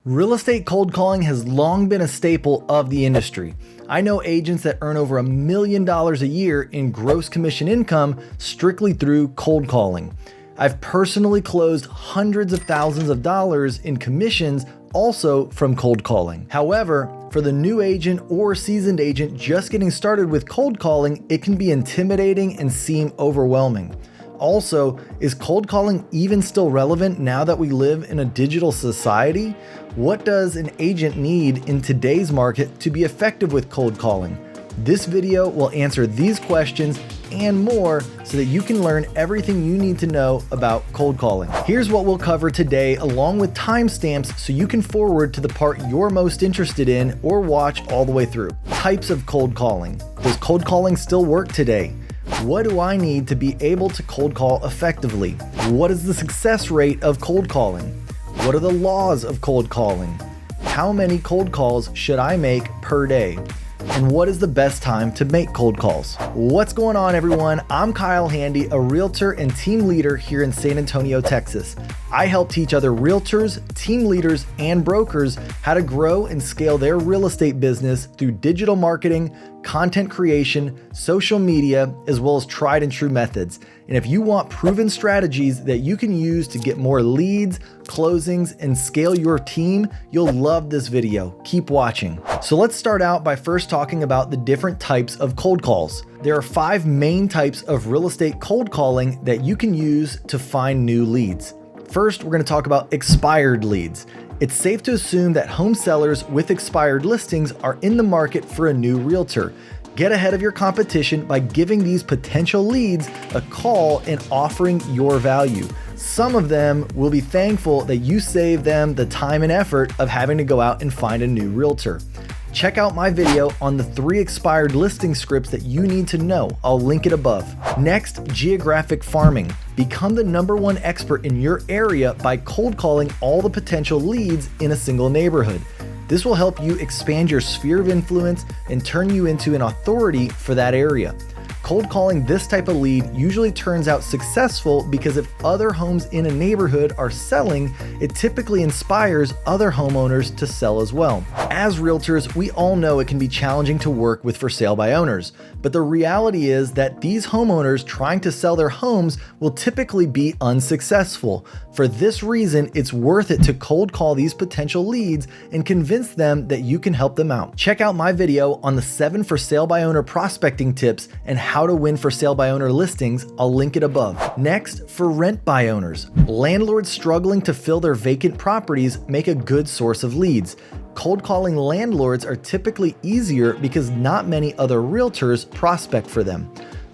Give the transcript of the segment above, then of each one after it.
Real estate cold calling has long been a staple of the industry. I know agents that earn over $1 million a year in gross commission income strictly through cold calling. I've personally closed hundreds of thousands of dollars in commissions also from cold calling. However, for the new agent or seasoned agent just getting started with cold calling, it can be intimidating and seem overwhelming. Also, is cold calling even still relevant now that we live in a digital society? What does an agent need in today's market to be effective with cold calling? This video will answer these questions and more so that you can learn everything you need to know about cold calling. Here's what we'll cover today, along with timestamps so you can forward to the part you're most interested in or watch all the way through. Types of cold calling. Does cold calling still work today? What do I need to be able to cold call effectively? What is the success rate of cold calling? What are the laws of cold calling? How many cold calls should I make per day? And what is the best time to make cold calls? What's going on, everyone? I'm Kyle Handy, a realtor and team leader here in San Antonio, Texas. I help teach other realtors, team leaders, and brokers how to grow and scale their real estate business through digital marketing, content creation, social media, as well as tried and true methods. And if you want proven strategies that you can use to get more leads, closings, and scale your team, you'll love this video. Keep watching. So let's start out by first talking about the different types of cold calls. There are 5 main types of real estate cold calling that you can use to find new leads. First, we're going to talk about expired leads. It's safe to assume that home sellers with expired listings are in the market for a new realtor. Get ahead of your competition by giving these potential leads a call and offering your value. Some of them will be thankful that you saved them the time and effort of having to go out and find a new realtor. Check out my video on the 3 expired listing scripts that you need to know. I'll link it above. Next, geographic farming. Become the #1 expert in your area by cold calling all the potential leads in a single neighborhood. This will help you expand your sphere of influence and turn you into an authority for that area. Cold calling this type of lead usually turns out successful because if other homes in a neighborhood are selling, it typically inspires other homeowners to sell as well. As realtors, we all know it can be challenging to work with for sale by owners, but the reality is that these homeowners trying to sell their homes will typically be unsuccessful. For this reason, it's worth it to cold call these potential leads and convince them that you can help them out. Check out my video on the 7 for sale by owner prospecting tips and how to win for sale by owner listings. I'll link it above. Next, for rent by owners. Landlords struggling to fill their vacant properties make a good source of leads. Cold calling landlords are typically easier because not many other realtors prospect for them.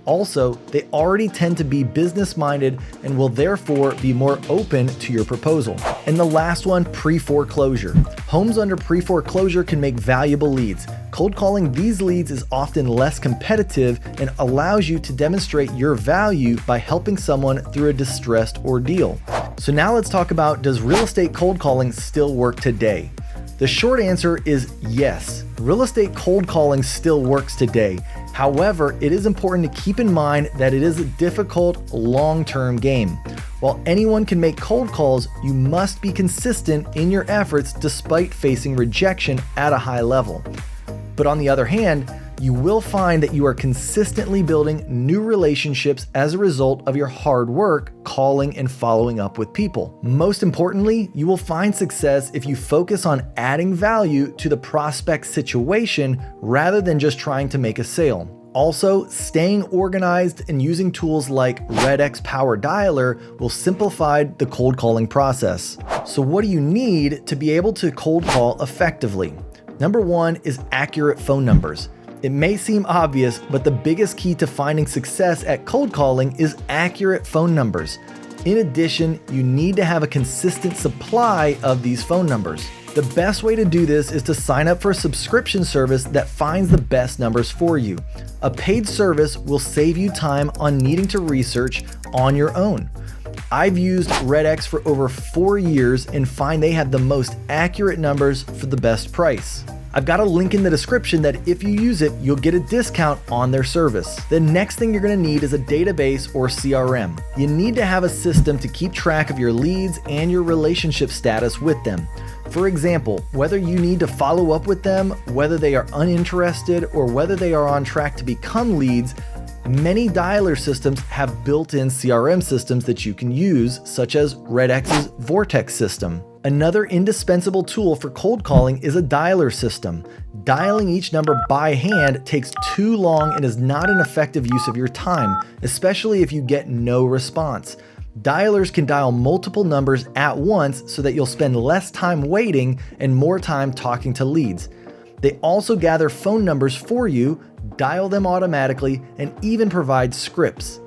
Also, they already tend to be business-minded and will therefore be more open to your proposal. And the last one, pre-foreclosure. Homes under pre-foreclosure can make valuable leads. Cold calling these leads is often less competitive and allows you to demonstrate your value by helping someone through a distressed ordeal. So now let's talk about, does real estate cold calling still work today? The short answer is yes. Real estate cold calling still works today. However, it is important to keep in mind that it is a difficult, long-term game. While anyone can make cold calls, you must be consistent in your efforts despite facing rejection at a high level. But on the other hand, you will find that you are consistently building new relationships as a result of your hard work calling and following up with people. Most importantly, you will find success if you focus on adding value to the prospect situation rather than just trying to make a sale. Also, staying organized and using tools like RedX Power Dialer will simplify the cold calling process. So what do you need to be able to cold call effectively? Number 1 is accurate phone numbers. It may seem obvious, but the biggest key to finding success at cold calling is accurate phone numbers. In addition, you need to have a consistent supply of these phone numbers. The best way to do this is to sign up for a subscription service that finds the best numbers for you. A paid service will save you time on needing to research on your own. I've used RedX for over 4 years and find they have the most accurate numbers for the best price. I've got a link in the description that if you use it, you'll get a discount on their service. The next thing you're gonna need is a database or CRM. You need to have a system to keep track of your leads and your relationship status with them. For example, whether you need to follow up with them, whether they are uninterested, or whether they are on track to become leads, many dialer systems have built-in CRM systems that you can use, such as RedX's Vortex system. Another indispensable tool for cold calling is a dialer system. Dialing each number by hand takes too long and is not an effective use of your time, especially if you get no response. Dialers can dial multiple numbers at once so that you'll spend less time waiting and more time talking to leads. They also gather phone numbers for you, dial them automatically, and even provide scripts.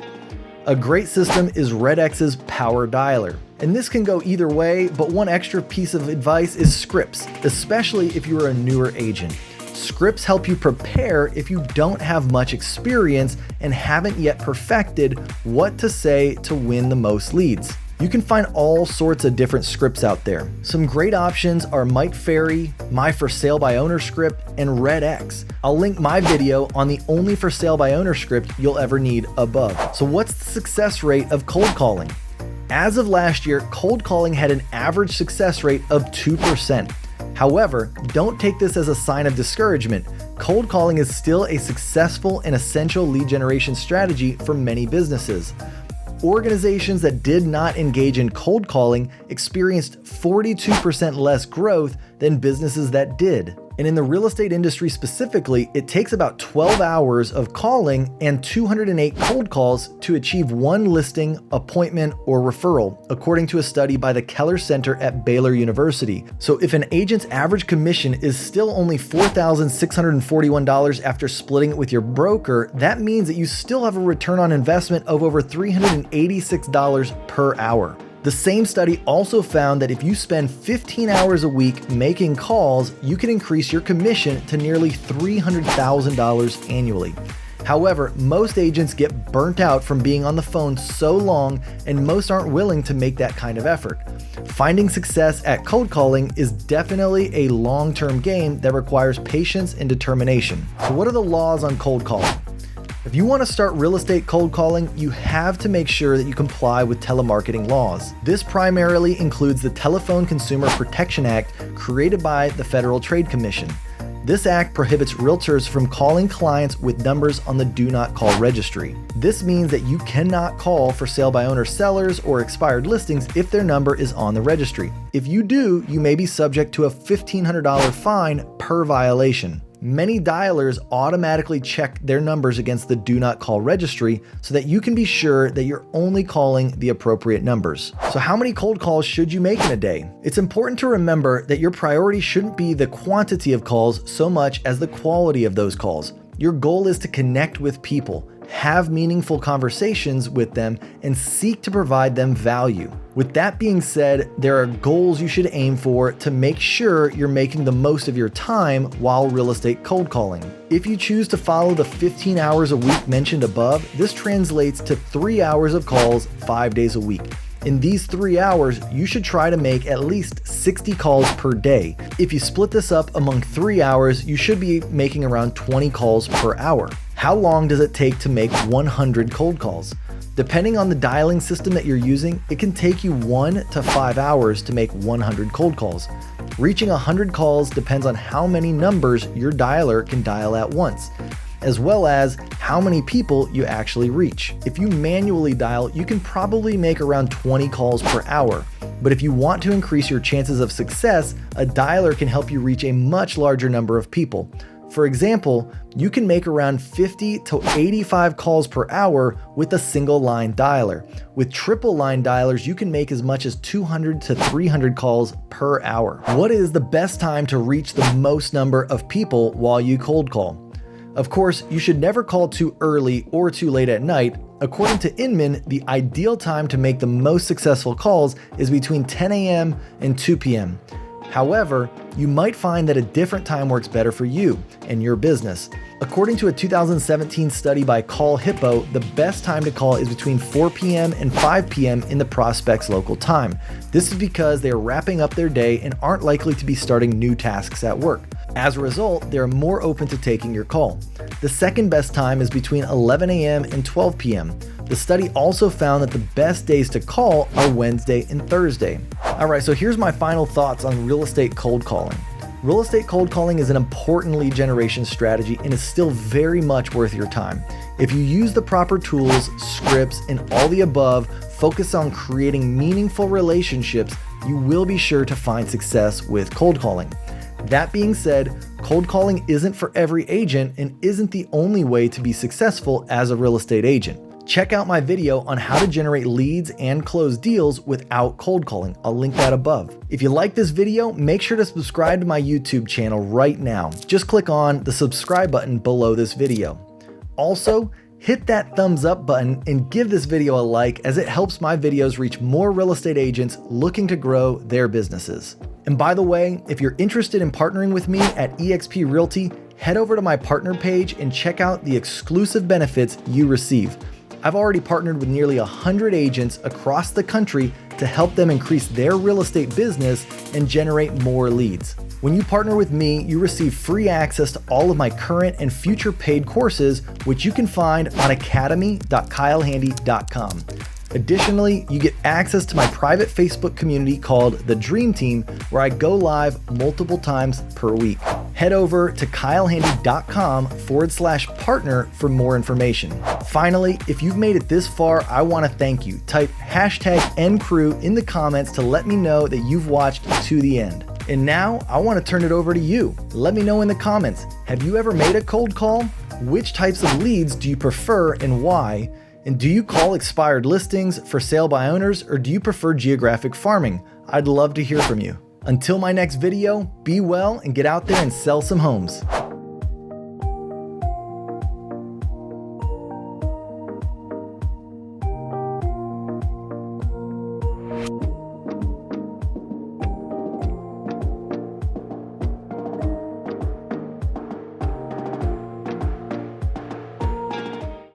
A great system is RedX's Power Dialer. And this can go either way, but one extra piece of advice is scripts, especially if you are a newer agent. Scripts help you prepare if you don't have much experience and haven't yet perfected what to say to win the most leads. You can find all sorts of different scripts out there. Some great options are Mike Ferry, My For Sale by Owner script, and RedX. I'll link my video on the only for sale by owner script you'll ever need above. So what's the success rate of cold calling? As of last year, cold calling had an average success rate of 2%. However, don't take this as a sign of discouragement. Cold calling is still a successful and essential lead generation strategy for many businesses. Organizations that did not engage in cold calling experienced 42% less growth than businesses that did. And in the real estate industry specifically, it takes about 12 hours of calling and 208 cold calls to achieve one listing, appointment, or referral, according to a study by the Keller Center at Baylor University. So if an agent's average commission is still only $4,641 after splitting it with your broker, that means that you still have a return on investment of over $386 per hour. The same study also found that if you spend 15 hours a week making calls, you can increase your commission to nearly $300,000 annually. However, most agents get burnt out from being on the phone so long, and most aren't willing to make that kind of effort. Finding success at cold calling is definitely a long-term game that requires patience and determination. So what are the laws on cold calling? If you want to start real estate cold calling, you have to make sure that you comply with telemarketing laws. This primarily includes the Telephone Consumer Protection Act created by the Federal Trade Commission. This act prohibits realtors from calling clients with numbers on the Do Not Call registry. This means that you cannot call for sale by owner sellers or expired listings if their number is on the registry. If you do, you may be subject to a $1,500 fine per violation. Many dialers automatically check their numbers against the Do Not Call registry so that you can be sure that you're only calling the appropriate numbers. So how many cold calls should you make in a day? It's important to remember that your priority shouldn't be the quantity of calls so much as the quality of those calls. Your goal is to connect with people, have meaningful conversations with them, and seek to provide them value. With that being said, there are goals you should aim for to make sure you're making the most of your time while real estate cold calling. If you choose to follow the 15 hours a week mentioned above, this translates to 3 hours of calls 5 days a week. In these 3 hours, you should try to make at least 60 calls per day. If you split this up among 3 hours, you should be making around 20 calls per hour. How long does it take to make 100 cold calls? Depending on the dialing system that you're using, it can take you 1 to 5 hours to make 100 cold calls. Reaching 100 calls depends on how many numbers your dialer can dial at once, as well as how many people you actually reach. If you manually dial, you can probably make around 20 calls per hour. But if you want to increase your chances of success, a dialer can help you reach a much larger number of people. For example, you can make around 50 to 85 calls per hour with a single line dialer. With triple line dialers, you can make as much as 200 to 300 calls per hour. What is the best time to reach the most number of people while you cold call? Of course, you should never call too early or too late at night. According to Inman, the ideal time to make the most successful calls is between 10 a.m. and 2 p.m. However, you might find that a different time works better for you and your business. According to a 2017 study by Call Hippo, the best time to call is between 4 p.m. and 5 p.m. in the prospect's local time. This is because they are wrapping up their day and aren't likely to be starting new tasks at work. As a result, they are more open to taking your call. The second best time is between 11 a.m. and 12 p.m. The study also found that the best days to call are Wednesday and Thursday. All right, so here's my final thoughts on real estate cold calling. Real estate cold calling is an important lead generation strategy and is still very much worth your time. If you use the proper tools, scripts, and all the above, focus on creating meaningful relationships, you will be sure to find success with cold calling. That being said, cold calling isn't for every agent and isn't the only way to be successful as a real estate agent. Check out my video on how to generate leads and close deals without cold calling. I'll link that above. If you like this video, make sure to subscribe to my YouTube channel right now. Just click on the subscribe button below this video. Also, hit that thumbs up button and give this video a like, as it helps my videos reach more real estate agents looking to grow their businesses. And by the way, if you're interested in partnering with me at eXp Realty, head over to my partner page and check out the exclusive benefits you receive. I've already partnered with nearly 100 agents across the country to help them increase their real estate business and generate more leads. When you partner with me, you receive free access to all of my current and future paid courses, which you can find on academy.kylehandy.com. Additionally, you get access to my private Facebook community called The Dream Team, where I go live multiple times per week. Head over to kylehandy.com/partner for more information. Finally, if you've made it this far, I want to thank you. Type #NCrew in the comments to let me know that you've watched to the end. And now I want to turn it over to you. Let me know in the comments, have you ever made a cold call? Which types of leads do you prefer and why? And do you call expired listings, for sale by owners, or do you prefer geographic farming? I'd love to hear from you. Until my next video, be well and get out there and sell some homes.